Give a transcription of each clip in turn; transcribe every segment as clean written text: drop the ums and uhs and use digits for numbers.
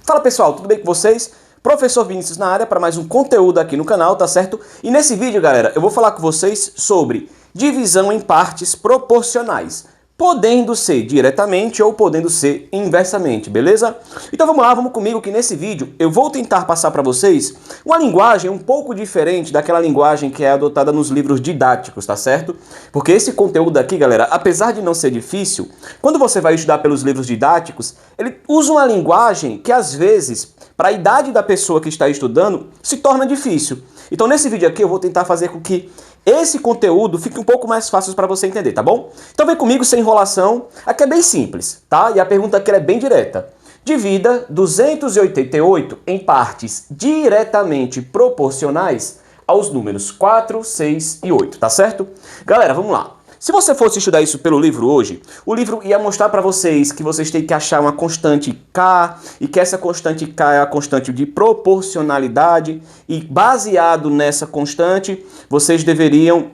Fala pessoal, tudo bem com vocês? Professor Vinícius na área para mais um conteúdo aqui no canal, tá certo? E nesse vídeo, galera, eu vou falar com vocês sobre divisão em partes proporcionais, podendo ser diretamente ou podendo ser inversamente, beleza? Então vamos lá, vamos comigo que nesse vídeo eu vou tentar passar para vocês uma linguagem um pouco diferente daquela linguagem que é adotada nos livros didáticos, tá certo? Porque esse conteúdo aqui, galera, apesar de não ser difícil, quando você vai estudar pelos livros didáticos, ele usa uma linguagem que às vezes, para a idade da pessoa que está estudando, se torna difícil. Então nesse vídeo aqui eu vou tentar fazer com que esse conteúdo fique um pouco mais fácil para você entender, tá bom? Então vem comigo sem enrolação, aqui é bem simples, tá? E a pergunta aqui é bem direta. Divida 288 em partes diretamente proporcionais aos números 4, 6 e 8, tá certo? Galera, vamos lá. Se você fosse estudar isso pelo livro hoje, o livro ia mostrar para vocês que vocês têm que achar uma constante K e que essa constante K é a constante de proporcionalidade e baseado nessa constante, vocês deveriam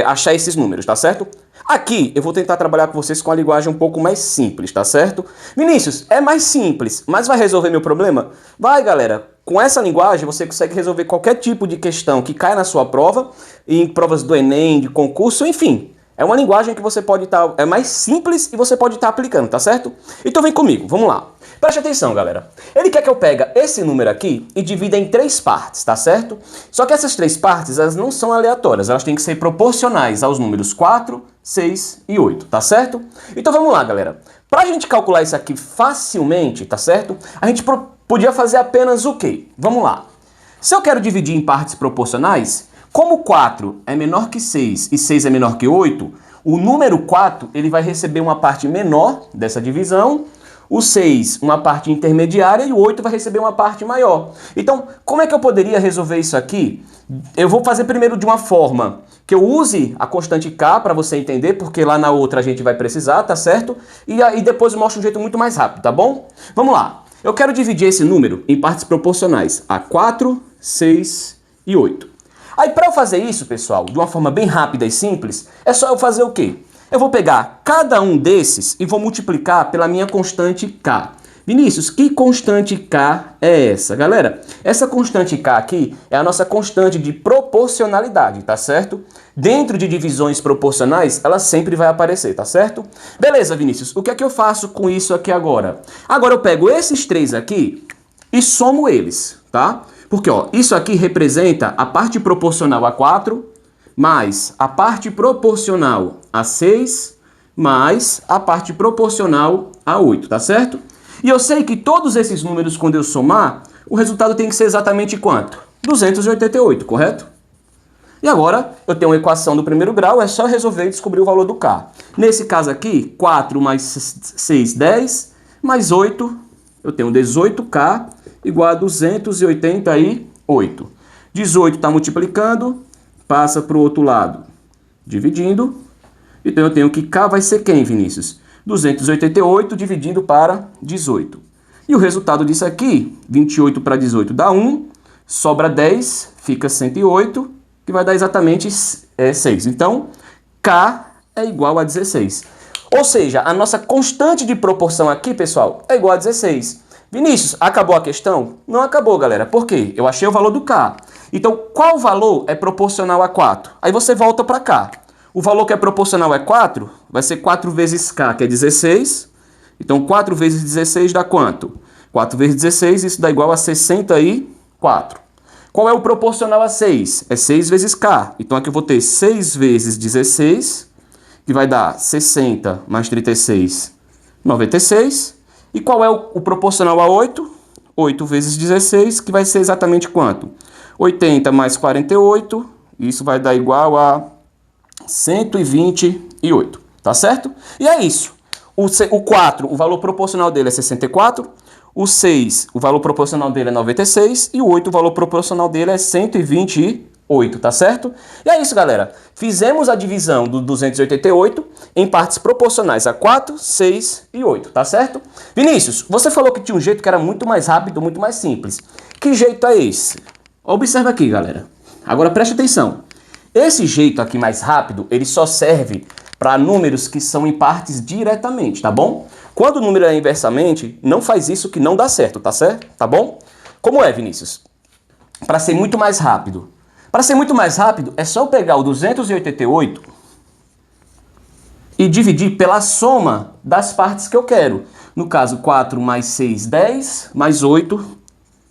achar esses números, tá certo? Aqui eu vou tentar trabalhar com vocês com a linguagem um pouco mais simples, tá certo? Vinícius, é mais simples, mas vai resolver meu problema? Vai, galera. Com essa linguagem você consegue resolver qualquer tipo de questão que cai na sua prova, em provas do Enem, de concurso, enfim. É uma linguagem que você pode estar... é mais simples e você pode estar aplicando, tá certo? Então vem comigo, vamos lá. Preste atenção, galera. Ele quer que eu pegue esse número aqui e divida em 3 partes, tá certo? Só que essas 3 partes, elas não são aleatórias, elas têm que ser proporcionais aos números 4, 6 e 8, tá certo? Então vamos lá, galera. Pra gente calcular isso aqui facilmente, tá certo? A gente podia fazer apenas o quê? Vamos lá. Se eu quero dividir em partes proporcionais, como 4 é menor que 6 e 6 é menor que 8, o número 4 ele vai receber uma parte menor dessa divisão, o 6 uma parte intermediária e o 8 vai receber uma parte maior. Então, como é que eu poderia resolver isso aqui? Eu vou fazer primeiro de uma forma que eu use a constante K para você entender, porque lá na outra a gente vai precisar, tá certo? E aí depois eu mostro um jeito muito mais rápido, tá bom? Vamos lá. Eu quero dividir esse número em partes proporcionais a 4, 6 e 8. Aí para eu fazer isso, pessoal, de uma forma bem rápida e simples, é só eu fazer o quê? Eu vou pegar cada um desses e vou multiplicar pela minha constante K. Vinícius, que constante K é essa? Galera, essa constante K aqui é a nossa constante de proporcionalidade, tá certo? Dentro de divisões proporcionais, ela sempre vai aparecer, tá certo? Beleza, Vinícius, o que é que eu faço com isso aqui agora? Agora eu pego esses 3 aqui e somo eles, tá? Porque, ó, isso aqui representa a parte proporcional a 4, mais a parte proporcional a 6, mais a parte proporcional a 8, tá certo? E eu sei que todos esses números, quando eu somar, o resultado tem que ser exatamente quanto? 288, correto? E agora, eu tenho uma equação do primeiro grau, é só resolver e descobrir o valor do K. Nesse caso aqui, 4 mais 6, 10, mais 8, eu tenho 18K igual a 288. 18 está multiplicando, passa para o outro lado, dividindo. Então eu tenho que K vai ser quem, Vinícius? 288 dividido para 18. E o resultado disso aqui, 28 para 18 dá 1, sobra 10, fica 108, que vai dar exatamente 6. Então, K é igual a 16. Ou seja, a nossa constante de proporção aqui, pessoal, é igual a 16. Vinícius, acabou a questão? Não acabou, galera. Por quê? Eu achei o valor do K. Então, qual valor é proporcional a 4? Aí você volta para cá. O valor que é proporcional é 4, vai ser 4 vezes K, que é 16. Então, 4 vezes 16 dá quanto? 4 vezes 16, isso dá igual a 64. Qual é o proporcional a 6? É 6 vezes K. Então, aqui eu vou ter 6 vezes 16, que vai dar 60 mais 36, 96. E qual é o proporcional a 8? 8 vezes 16, que vai ser exatamente quanto? 80 mais 48, isso vai dar igual a 128, tá certo? E é isso. O 4, o valor proporcional dele é 64, o 6, o valor proporcional dele é 96 e o 8, o valor proporcional dele é 128, tá certo? E é isso, galera. Fizemos a divisão do 288 em partes proporcionais a 4, 6 e 8, tá certo? Vinícius, você falou que tinha um jeito que era muito mais rápido, muito mais simples. Que jeito é esse? Observa aqui, galera. Agora preste atenção. Esse jeito aqui mais rápido, ele só serve para números que são em partes diretamente, tá bom? Quando o número é inversamente, não faz isso que não dá certo, tá certo? Tá bom? Como é, Vinícius? Para ser muito mais rápido. Para ser muito mais rápido, é só eu pegar o 288 e dividir pela soma das partes que eu quero. No caso, 4 mais 6, 10, mais 8,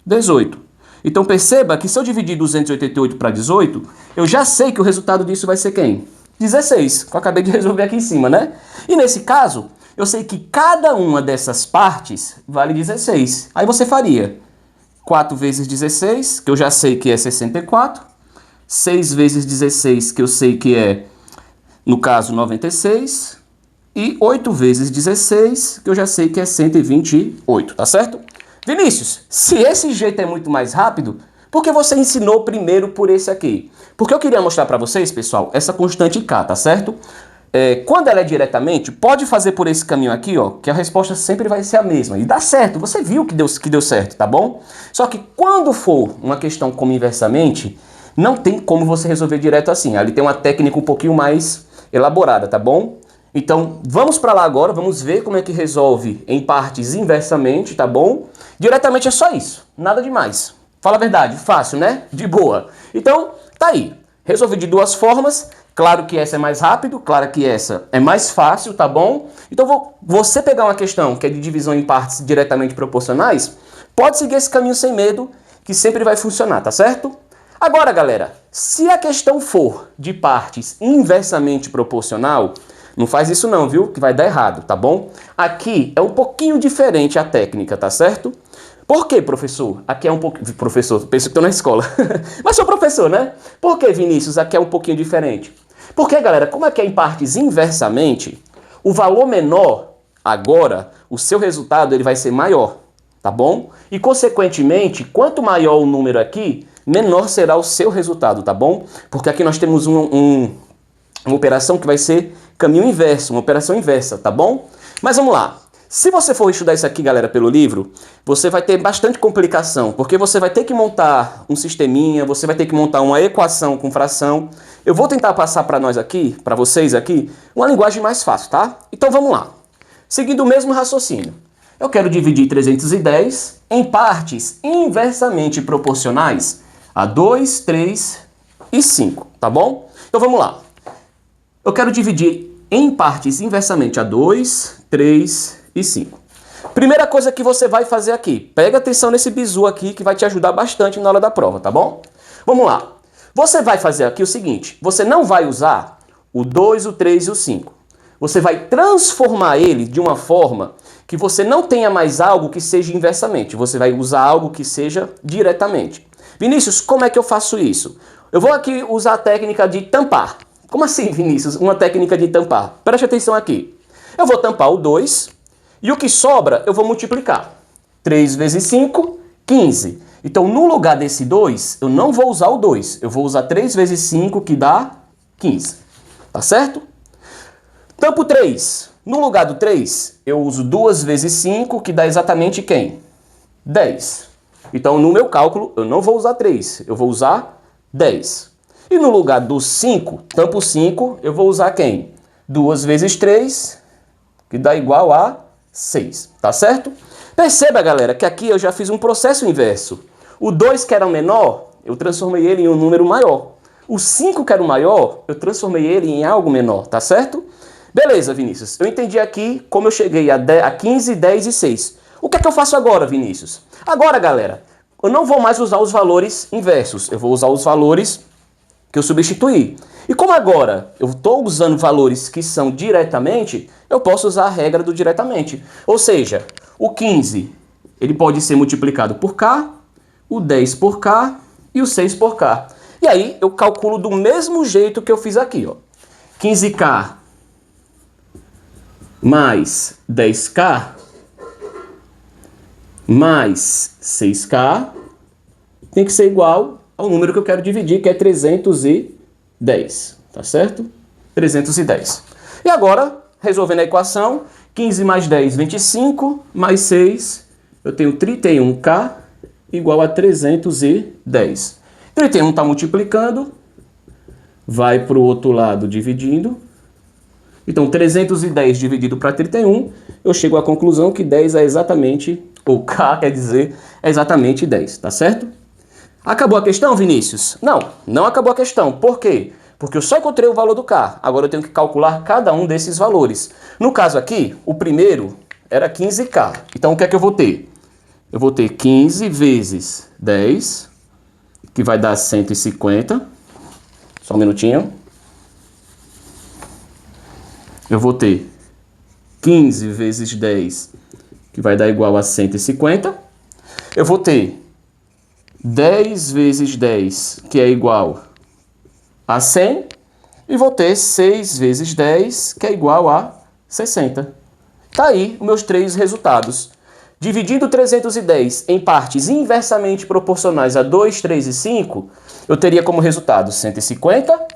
18. Então perceba que se eu dividir 288 para 18, eu já sei que o resultado disso vai ser quem? 16, que eu acabei de resolver aqui em cima, né? E nesse caso, eu sei que cada uma dessas partes vale 16. Aí você faria 4 vezes 16, que eu já sei que é 64. 6 vezes 16, que eu sei que é, no caso, 96. E 8 vezes 16, que eu já sei que é 128, tá certo? Vinícius, se esse jeito é muito mais rápido, por que você ensinou primeiro por esse aqui? Porque eu queria mostrar para vocês, pessoal, essa constante K, tá certo? Quando ela é diretamente, pode fazer por esse caminho aqui, ó, que a resposta sempre vai ser a mesma. E dá certo, você viu que deu certo, tá bom? Só que quando for uma questão como inversamente, não tem como você resolver direto assim. Ali tem uma técnica um pouquinho mais elaborada, tá bom? Então, vamos para lá agora, vamos ver como é que resolve em partes inversamente, tá bom? Diretamente é só isso, nada demais. Fala a verdade, fácil, né? De boa. Então, tá aí. Resolvi de duas formas. Claro que essa é mais rápido, claro que essa é mais fácil, tá bom? Então, você pegar uma questão que é de divisão em partes diretamente proporcionais, pode seguir esse caminho sem medo, que sempre vai funcionar, tá certo? Agora, galera, se a questão for de partes inversamente proporcional, não faz isso não, viu? Que vai dar errado, tá bom? Aqui é um pouquinho diferente a técnica, tá certo? Por que, professor? Aqui é um pouquinho... Professor, penso que estou na escola. Mas sou professor, né? Por que, Vinícius, aqui é um pouquinho diferente? Porque, galera, como é que é em partes inversamente, o valor menor, agora, o seu resultado ele vai ser maior, tá bom? E, consequentemente, quanto maior o número aqui, menor será o seu resultado, tá bom? Porque aqui nós temos uma operação que vai ser caminho inverso, uma operação inversa, tá bom? Mas vamos lá. Se você for estudar isso aqui, galera, pelo livro, você vai ter bastante complicação, porque você vai ter que montar um sisteminha, você vai ter que montar uma equação com fração. Eu vou tentar passar para nós aqui, para vocês aqui, uma linguagem mais fácil, tá? Então vamos lá. Seguindo o mesmo raciocínio. Eu quero dividir 310 em partes inversamente proporcionais a 2, 3 e 5, tá bom? Então vamos lá. Eu quero dividir em partes inversamente a 2, 3 e 5. Primeira coisa que você vai fazer aqui, pega atenção nesse bizu aqui que vai te ajudar bastante na hora da prova, tá bom? Vamos lá. Você vai fazer aqui o seguinte, você não vai usar o 2, o 3 e o 5. Você vai transformar ele de uma forma que você não tenha mais algo que seja inversamente. Você vai usar algo que seja diretamente. Vinícius, como é que eu faço isso? Eu vou aqui usar a técnica de tampar. Como assim, Vinícius? Uma técnica de tampar. Preste atenção aqui. Eu vou tampar o 2 e o que sobra eu vou multiplicar. 3 vezes 5, 15. Então, no lugar desse 2, eu não vou usar o 2. Eu vou usar 3 vezes 5, que dá 15. Tá certo? Tampo 3. No lugar do 3, eu uso 2 vezes 5, que dá exatamente quem? 10. Então, no meu cálculo, eu não vou usar 3. Eu vou usar 10. E no lugar do 5, tampo 5, eu vou usar quem? 2 vezes 3, que dá igual a 6, tá certo? Perceba, galera, que aqui eu já fiz um processo inverso. O 2, que era o menor, eu transformei ele em um número maior. O 5, que era o maior, eu transformei ele em algo menor, tá certo? Beleza, Vinícius. Eu entendi aqui como eu cheguei a 15, 10 e 6. O que é que eu faço agora, Vinícius? Agora, galera, eu não vou mais usar os valores inversos. Eu vou usar os valores que eu substituí. E como agora eu estou usando valores que são diretamente, eu posso usar a regra do diretamente. Ou seja, o 15 ele pode ser multiplicado por K, o 10 por K e o 6 por K. E aí eu calculo do mesmo jeito que eu fiz aqui, ó. 15K mais 10K mais 6K tem que ser igual ao número que eu quero dividir, que é 310, tá certo? 310. E agora, resolvendo a equação, 15 mais 10, 25, mais 6, eu tenho 31K igual a 310. 31 está multiplicando, vai para o outro lado dividindo, Então, 310 dividido para 31, eu chego à conclusão que 10 é exatamente, ou K quer dizer, é exatamente 10, tá certo? Acabou a questão, Vinícius? Não, não acabou a questão. Por quê? Porque eu só encontrei o valor do K. Agora eu tenho que calcular cada um desses valores. No caso aqui, o primeiro era 15K. Então, o que é que eu vou ter? Eu vou ter 15 vezes 10, que vai dar 150. Só um minutinho. Eu vou ter 15 vezes 10, que vai dar igual a 150. Eu vou ter 10 vezes 10, que é igual a 100. E vou ter 6 vezes 10, que é igual a 60. Tá aí os meus três resultados. Dividindo 310 em partes inversamente proporcionais a 2, 3 e 5, eu teria como resultado 150,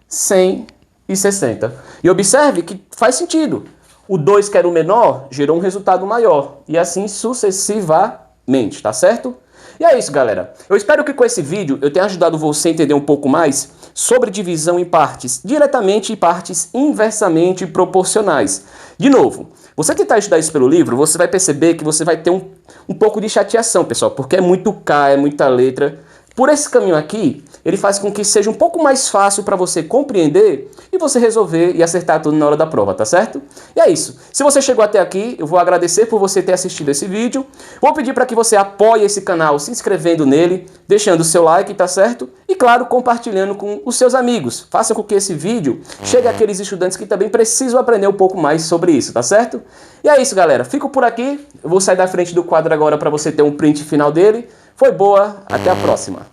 100 e 60. E observe que faz sentido. O 2, que era o menor, gerou um resultado maior. E assim sucessivamente, tá certo? E é isso, galera. Eu espero que com esse vídeo eu tenha ajudado você a entender um pouco mais sobre divisão em partes diretamente e partes inversamente proporcionais. De novo, você tentar estudar isso pelo livro, você vai perceber que você vai ter um pouco de chateação, pessoal, porque é muito K, é muita letra. Por esse caminho aqui, ele faz com que seja um pouco mais fácil para você compreender e você resolver e acertar tudo na hora da prova, tá certo? E é isso. Se você chegou até aqui, eu vou agradecer por você ter assistido esse vídeo. Vou pedir para que você apoie esse canal se inscrevendo nele, deixando o seu like, tá certo? E claro, compartilhando com os seus amigos. Faça com que esse vídeo chegue àqueles estudantes que também precisam aprender um pouco mais sobre isso, tá certo? E é isso, galera. Fico por aqui. Eu vou sair da frente do quadro agora para você ter um print final dele. Foi boa, até a próxima.